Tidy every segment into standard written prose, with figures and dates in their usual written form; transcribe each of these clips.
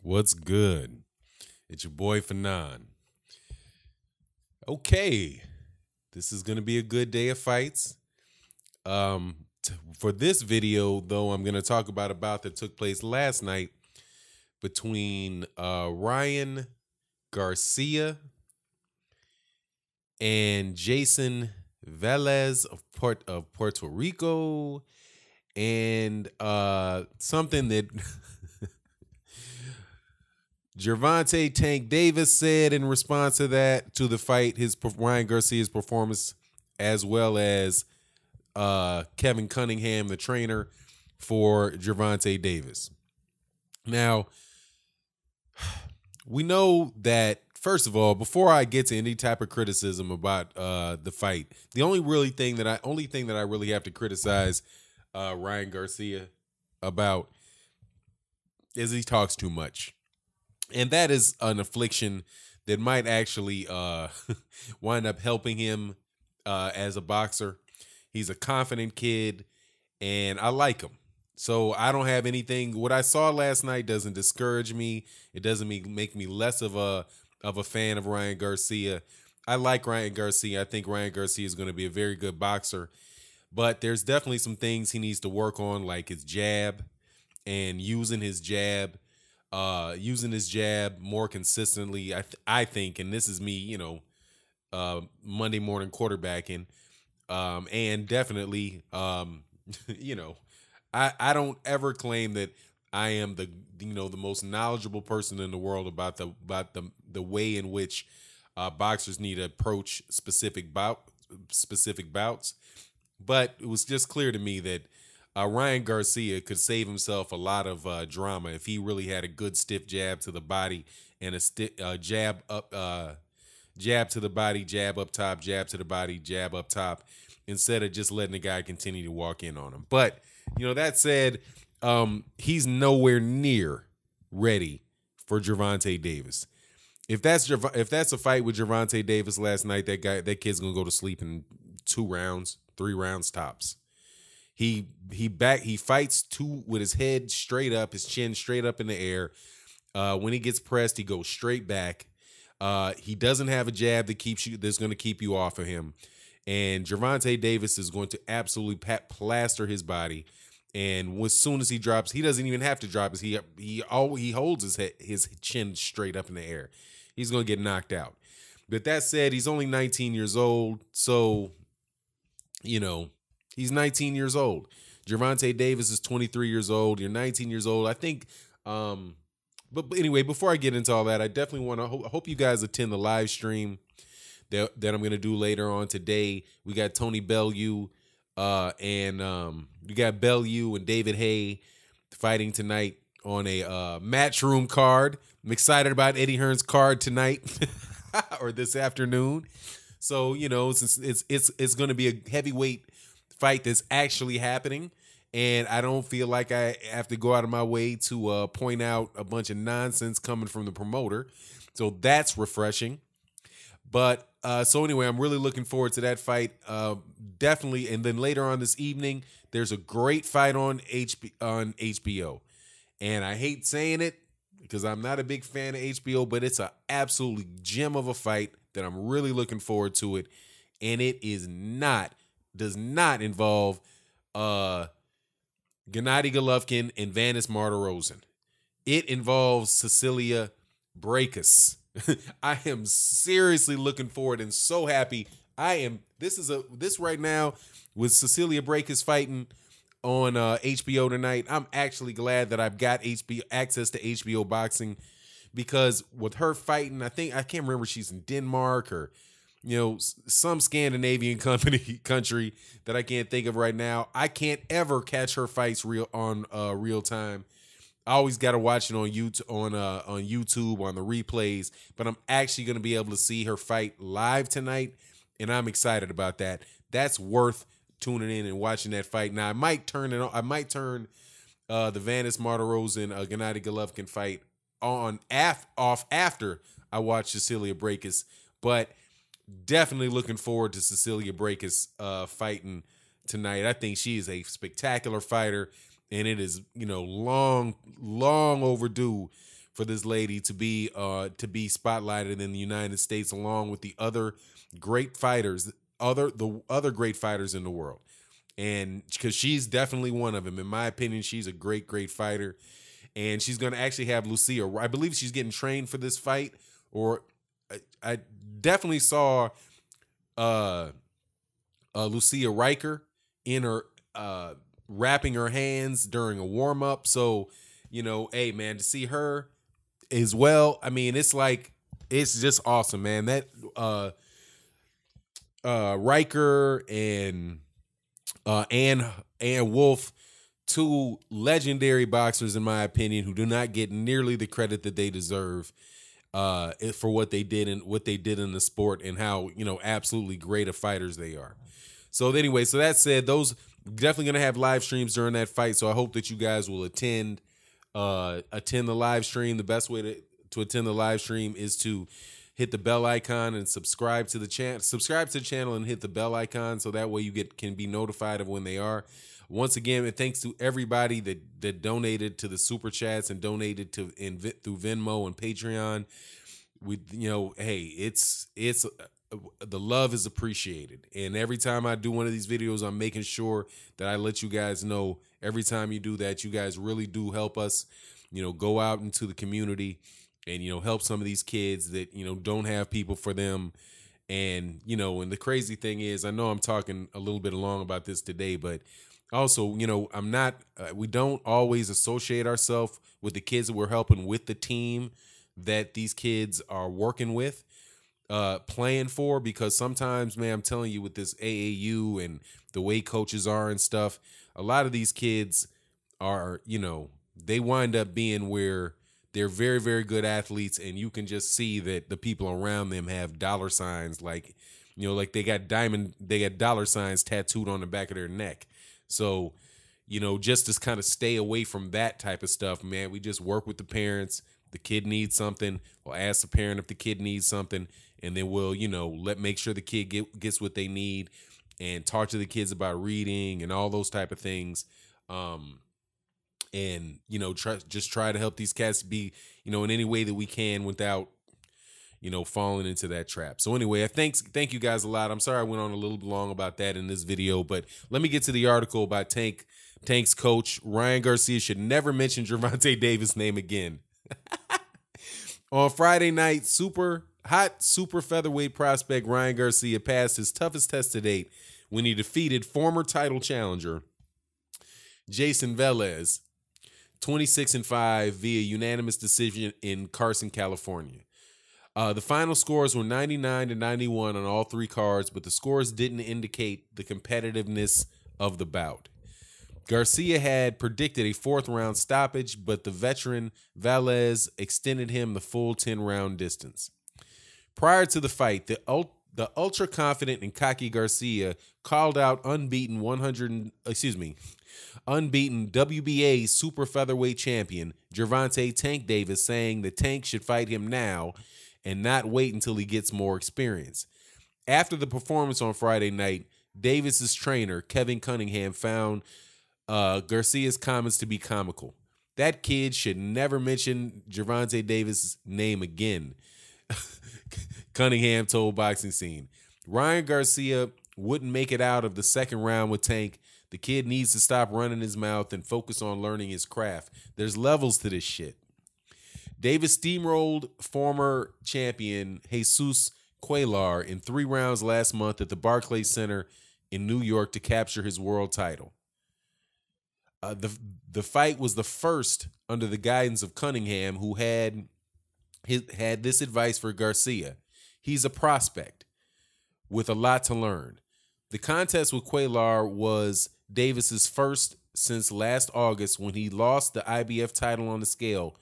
What's good? It's your boy Fanon. Okay, this is gonna be a good day of fights. For this video, though, I'm gonna talk about a bout that took place last night between Ryan Garcia and Jason Velez of Puerto Rico, and something that Gervonta Tank Davis said in response to that, to the fight, Ryan Garcia's performance, as well as Kevin Cunningham, the trainer for Gervonta Davis. Now, we know that, first of all, before I get to any type of criticism about the fight, the only thing that I really have to criticize Ryan Garcia about is he talks too much. And that is an affliction that might actually wind up helping him as a boxer. He's a confident kid, and I like him. So I don't have anything. What I saw last night doesn't discourage me. It doesn't make me less of a fan of Ryan Garcia. I like Ryan Garcia. I think Ryan Garcia is going to be a very good boxer. But there's definitely some things he needs to work on, like his jab and using his jab more consistently. I think, and this is me, Monday morning quarterbacking, and definitely, I don't ever claim that I am the most knowledgeable person in the world about the way in which boxers need to approach specific bouts, but it was just clear to me that Ryan Garcia could save himself a lot of drama if he really had a good stiff jab to the body and a jab to the body, jab up top, jab to the body, jab up top, instead of just letting the guy continue to walk in on him. But that said, he's nowhere near ready for Gervonta Davis. If that's a fight with Gervonta Davis last night, that kid's gonna go to sleep in 2 rounds, 3 rounds tops. He fights with his head straight up, his chin straight up in the air. When he gets pressed, he goes straight back. He doesn't have a jab that's going to keep you off of him. And Gervonta Davis is going to absolutely plaster his body. And as soon as he drops, he doesn't even have to drop his. He holds his chin straight up in the air. He's going to get knocked out. But that said, he's only 19 years old, so he's 19 years old. Gervonta Davis is 23 years old. You're 19 years old. I think, but anyway, before I get into all that, I definitely want to hope you guys attend the live stream that I'm going to do later on today. We got Tony Bellew and we got Bellew and David Hay fighting tonight on a Matchroom card. I'm excited about Eddie Hearn's card tonight or this afternoon. So, it's going to be a heavyweight fight that's actually happening, and I don't feel like I have to go out of my way to point out a bunch of nonsense coming from the promoter. So that's refreshing. But so anyway, I'm really looking forward to that fight. Definitely. And then later on this evening, there's a great fight on HBO. And I hate saying it because I'm not a big fan of HBO, but it's an absolutely gem of a fight that I'm really looking forward to it. And it does not involve Gennady Golovkin and Vanis Martirosyan. It involves Cecilia Brækhus. I am seriously looking forward and so happy. This right now with Cecilia Brækhus fighting on HBO tonight. I'm actually glad that I've got access to HBO boxing, because with her fighting, I can't remember, she's in Denmark or some Scandinavian country that I can't think of right now. I can't ever catch her fights real time. I always got to watch it on YouTube, on the replays. But I'm actually going to be able to see her fight live tonight, and I'm excited about that. That's worth tuning in and watching that fight. Now I might turn the Vanis Martirosyan Gennady Golovkin fight off after I watch Cecilia Brækhus, but definitely looking forward to Cecilia Brækhus fighting tonight. I think she is a spectacular fighter, and it is long overdue for this lady to be spotlighted in the United States, along with the other great fighters, the other great fighters in the world. And because she's definitely one of them. In my opinion, she's a great fighter. And she's going to actually have Lucia. I believe she's getting trained for this fight. Or I definitely saw Lucia Riker in her wrapping her hands during a warm up. So, you know, hey man, to see her as well, I mean, it's like, it's just awesome, man. That Riker and Ann Wolf, two legendary boxers in my opinion, who do not get nearly the credit that they deserve for what they did in the sport, and how, you know, absolutely great of fighters they are. So anyway, so that said, those definitely going to have live streams during that fight. So I hope that you guys will attend the live stream. The best way to attend the live stream is to hit the bell icon and subscribe to the channel and hit the bell icon, so that way you can be notified of when they are. Once again, and thanks to everybody that donated to the super chats and donated through Venmo and Patreon. We, you know, hey, it's the love is appreciated. And every time I do one of these videos, I'm making sure that I let you guys know, every time you do that, you guys really do help us, you know, go out into the community and, you know, help some of these kids that, you know, don't have people for them. And, you know, and the crazy thing is, I know I'm talking a little bit long about this today, but also, you know, we don't always associate ourselves with the kids that we're helping with the team that these kids are working with, playing for, because sometimes, man, I'm telling you, with this AAU and the way coaches are and stuff, a lot of these kids are, you know, they wind up being where they're very, very good athletes, and you can just see that the people around them have dollar signs, like, you know, like they got dollar signs tattooed on the back of their neck. So, you know, just to kind of stay away from that type of stuff, man, we just work with the parents. The kid needs something, or ask the parent if the kid needs something, and then we'll, you know, make sure the kid gets what they need, and talk to the kids about reading and all those type of things. And, you know, try to help these cats be, you know, in any way that we can without, you know, falling into that trap. So anyway, thank you guys a lot. I'm sorry I went on a little long about that in this video, but let me get to the article about Tank's coach. Ryan Garcia should never mention Gervonta Davis' name again. On Friday night, super featherweight prospect Ryan Garcia passed his toughest test to date when he defeated former title challenger Jason Velez 26-5 via unanimous decision in Carson, California. The final scores were 99-91 on all three cards, but the scores didn't indicate the competitiveness of the bout. Garcia had predicted a fourth-round stoppage, but the veteran Velez extended him the full 10-round distance. Prior to the fight, the ultra-confident and cocky Garcia called out unbeaten WBA super featherweight champion Gervonta "Tank" Davis, saying that Tank should fight him now and not wait until he gets more experience. After the performance on Friday night, Davis's trainer, Kevin Cunningham, found Garcia's comments to be comical. That kid should never mention Gervonta Davis' name again, Cunningham told Boxing Scene. Ryan Garcia wouldn't make it out of the second round with Tank. The kid needs to stop running his mouth and focus on learning his craft. There's levels to this shit. Davis steamrolled former champion Jesus Cuellar in 3 rounds last month at the Barclays Center in New York to capture his world title. The fight was the first under the guidance of Cunningham, who had this advice for Garcia. He's a prospect with a lot to learn. The contest with Cuellar was Davis's first since last August, when he lost the IBF title on the scale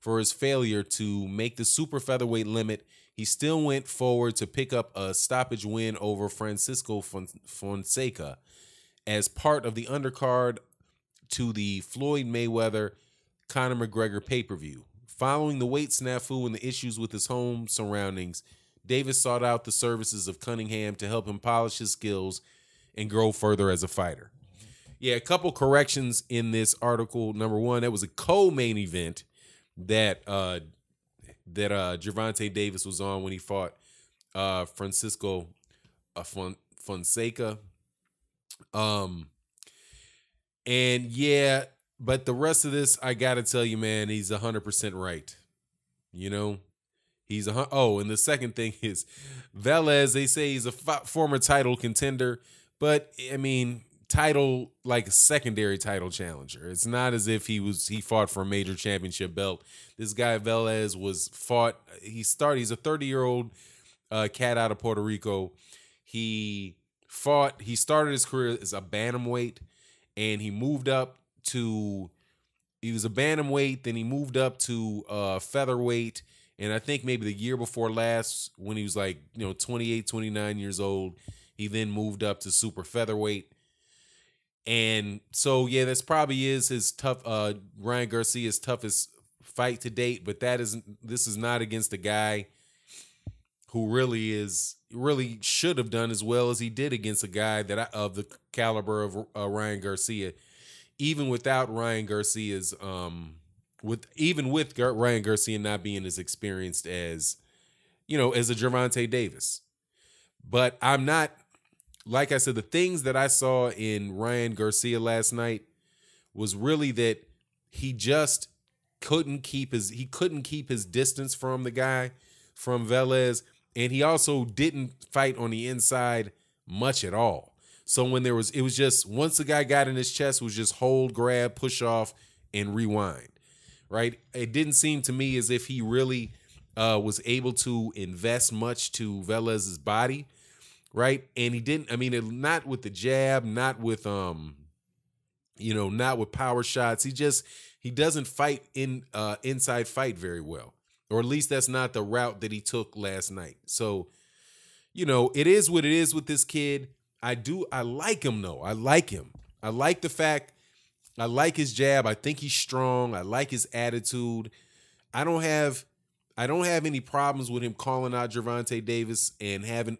for his failure to make the super featherweight limit. He still went forward to pick up a stoppage win over Francisco Fonseca as part of the undercard to the Floyd Mayweather-Conor McGregor pay-per-view. Following the weight snafu and the issues with his home surroundings, Davis sought out the services of Cunningham to help him polish his skills and grow further as a fighter. Yeah, a couple corrections in this article. Number one, that was a co-main event. that Gervonta Davis was on when he fought Francisco Fonseca. Um, and yeah, but the rest of this, I gotta tell you, man, he's 100% right. You know, he's and the second thing is Velez. They say he's a former title contender, but I mean, title like a secondary title challenger. It's not as if he fought for a major championship belt. This guy Velez He's a 30-year-old cat out of Puerto Rico. He started his career as a bantamweight, and he moved up to. He was a bantamweight, then he moved up to featherweight, and I think maybe the year before last, when he was like 28, 29 years old, he then moved up to super featherweight. And so yeah, this probably is his Ryan Garcia's toughest fight to date, but this is not against a guy who really should have done as well as he did against a guy of the caliber of Ryan Garcia. Even without Ryan Garcia's with Ryan Garcia not being as experienced as as a Gervonta Davis. But I'm not, like I said, the things that I saw in Ryan Garcia last night was really that he just couldn't keep his distance from the guy, from Velez, and he also didn't fight on the inside much at all. So when it was just, once the guy got in his chest, it was just hold, grab, push off, and rewind, right? It didn't seem to me as if he really was able to invest much to Velez's body, right? And he didn't, I mean, not with the jab, not with not with power shots. He doesn't fight inside fight very well, or at least that's not the route that he took last night. So, it is what it is with this kid. I like him though. I like him. I like his jab. I think he's strong. I like his attitude. I don't have any problems with him calling out Gervonta Davis and having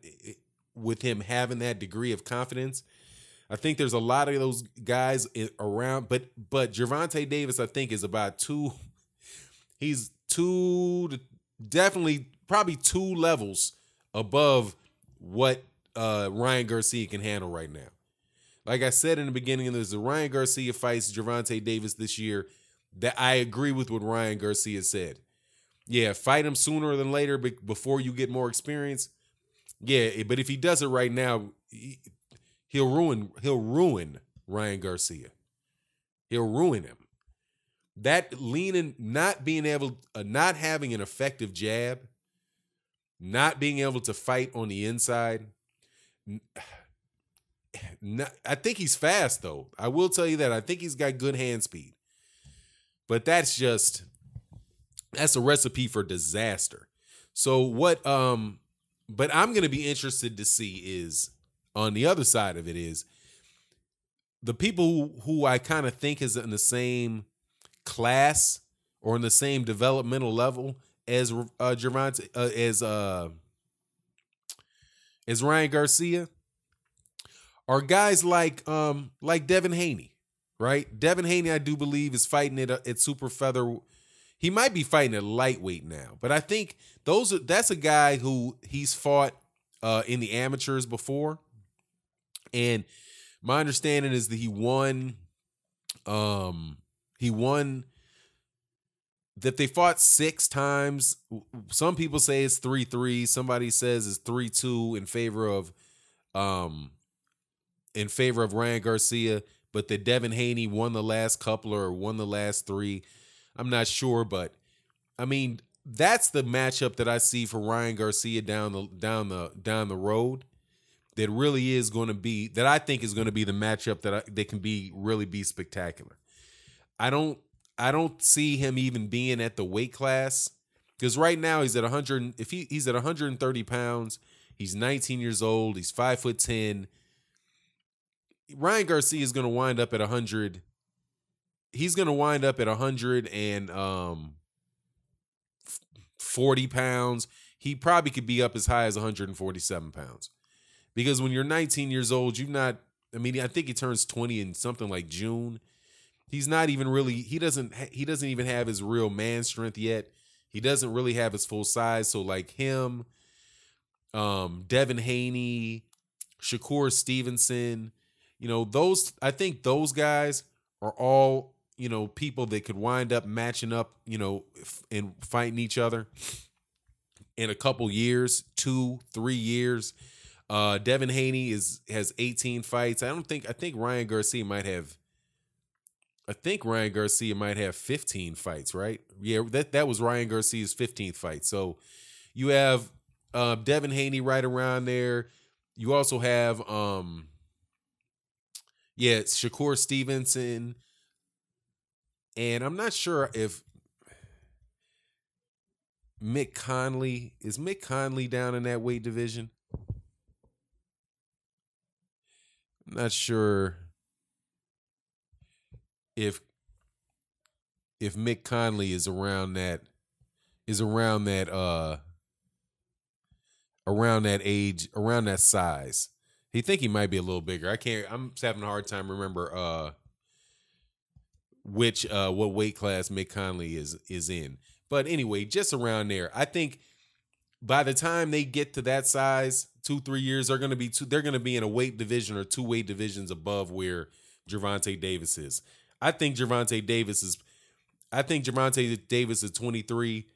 that degree of confidence. I think there's a lot of those guys around, but Gervonta Davis, I think, is about definitely probably 2 levels above what Ryan Garcia can handle right now. Like I said in the beginning, there's the Ryan Garcia fights Gervonta Davis this year, that I agree with what Ryan Garcia said. Yeah, fight him sooner than later, before you get more experience. Yeah, but if he does it right now, he'll ruin Ryan Garcia. He'll ruin him. That leaning, not having an effective jab, not being able to fight on the inside. I think he's fast though. I will tell you that. I think he's got good hand speed. But that's a recipe for disaster. So but I'm going to be interested to see is, on the other side of it, is the people who I kind of think is in the same class or in the same developmental level as Gervonta, as Ryan Garcia, are guys like Devin Haney, right? Devin Haney, I do believe, is fighting at super feather. He might be fighting at lightweight now, but I think that's a guy who he's fought in the amateurs before, and my understanding is that he won. That they fought 6 times. Some people say it's 3-3. Somebody says it's 3-2 in favor of Ryan Garcia, but that Devin Haney won the last couple or won the last 3. I'm not sure, but I mean, that's the matchup that I see for Ryan Garcia down the road. That really is going to be, that I think is going to be the matchup that can really be spectacular. I don't see him even being at the weight class, because right now he's at 100. If he's at 130 pounds, he's 19 years old. He's 5'10". Ryan Garcia is going to wind up at 100. He's going to wind up at 140 pounds. He probably could be up as high as 147 pounds, because when you're 19 years old, I think he turns 20 in something like June. He's not even really. He doesn't even have his real man strength yet. He doesn't really have his full size. So like him, Devin Haney, Shakur Stevenson, those. I think those guys are all people that could wind up matching up, and fighting each other in a couple years, 2-3 years. Devin Haney has 18 fights. I think Ryan Garcia might have. I think Ryan Garcia might have 15 fights, right? Yeah, that was Ryan Garcia's 15th fight. So you have Devin Haney right around there. You also have Shakur Stevenson. And I'm not sure if Mick Conley down in that weight division. I'm not sure if Mick Conley is around that age, around that size. He might be a little bigger. I'm just having a hard time remember what weight class Mick Conley is in. But anyway, just around there. I think by the time they get to that size, 2-3 years, they're gonna be in a weight division or 2 weight divisions above where Gervonta Davis is. I think Gervonta Davis is 23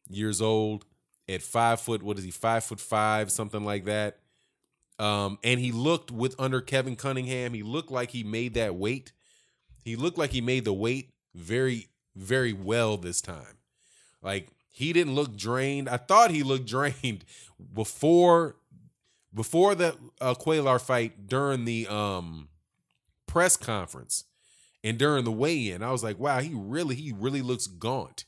years old at 5 foot. What is he? 5'5", something like that. And he looked under Kevin Cunningham. He looked like he made that weight. He looked like he made the weight very, very well this time. Like he didn't look drained. I thought he looked drained before the Cuellar fight during the press conference. And during the weigh-in, I was like, wow, he really looks gaunt.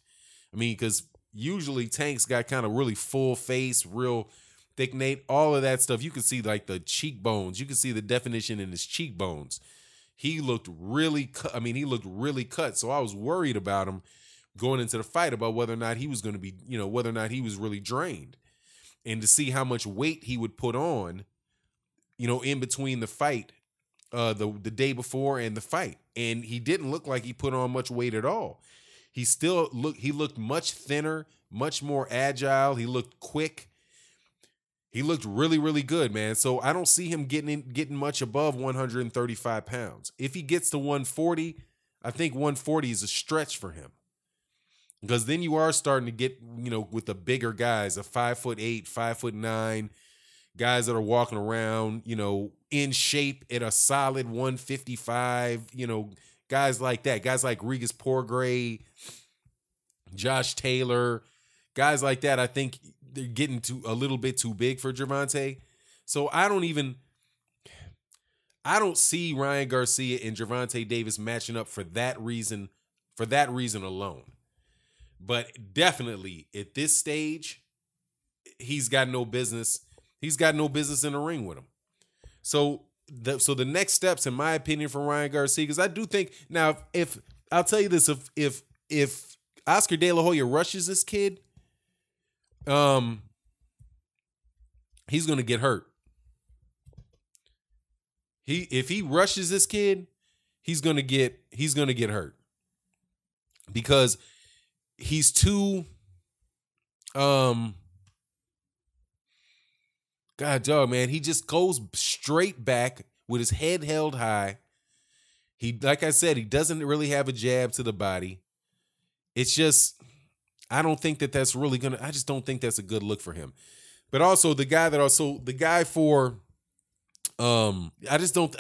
I mean, because usually Tank's got kind of really full face, real thick nape, all of that stuff. You can see like the cheekbones. You can see the definition in his cheekbones. He looked really cut. So I was worried about him going into the fight about whether or not he was going to be, whether or not he was really drained. And to see how much weight he would put on, in between the fight, the day before and the fight. And he didn't look like he put on much weight at all. He looked much thinner, much more agile. He looked quick. He looked really, really good, man. So I don't see him getting much above 135 pounds. If he gets to 140, I think 140 is a stretch for him. Because then you are starting to get, with the bigger guys, a 5'8", 5'9", guys that are walking around, in shape at a solid 155, guys like that. Guys like Regis Porgray, Josh Taylor, guys like that. I think they're getting a little bit too big for Gervonta. So I don't see Ryan Garcia and Gervonta Davis matching up for that reason alone. But definitely at this stage, he's got no business in the ring with him. So the next steps, in my opinion, for Ryan Garcia, because I do think now, if I'll tell you this, if Oscar De La Hoya rushes this kid, he's gonna get hurt. If he rushes this kid, he's gonna get hurt because he's too God dog, man, he just goes straight back with his head held high. Like I said, he doesn't really have a jab to the body. It's just, I just don't think that's a good look for him. But also I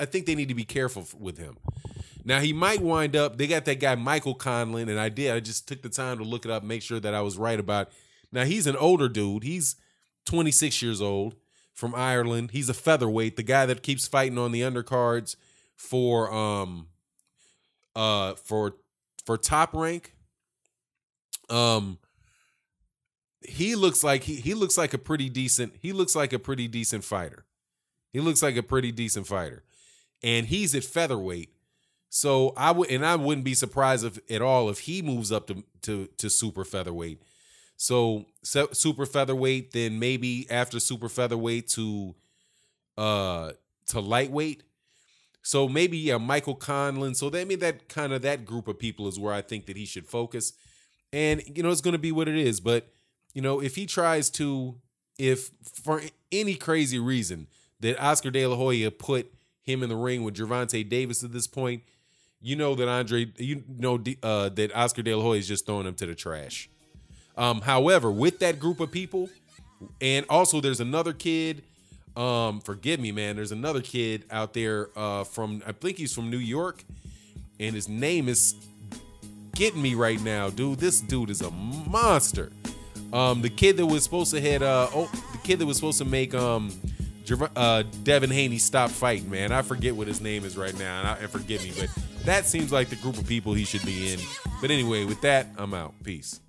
think they need to be careful with him. Now he might wind up, they got that guy Michael Conlon, and I just took the time to look it up, make sure that I was right about. Now he's an older dude. He's 26 years old. From Ireland. He's a featherweight, the guy that keeps fighting on the undercards for Top Rank. He looks like a pretty decent fighter. And he's at featherweight. So I wouldn't be surprised at all if he moves up to super featherweight. So super featherweight, then maybe after super featherweight to lightweight. So maybe, yeah, Michael Conlon. So that group of people is where I think that he should focus. And, it's going to be what it is. But, if he tries to, if for any crazy reason that Oscar De La Hoya put him in the ring with Gervonta Davis at this point, that Oscar De La Hoya is just throwing him to the trash. However, with that group of people, and also there's another kid, forgive me, man, there's another kid out there I think he's from New York, and his name is getting me right now, dude. This dude is a monster. The kid that was supposed to make Devin Haney stop fighting, man. I forget what his name is right now, and forgive me, but that seems like the group of people he should be in. But anyway, with that, I'm out. Peace.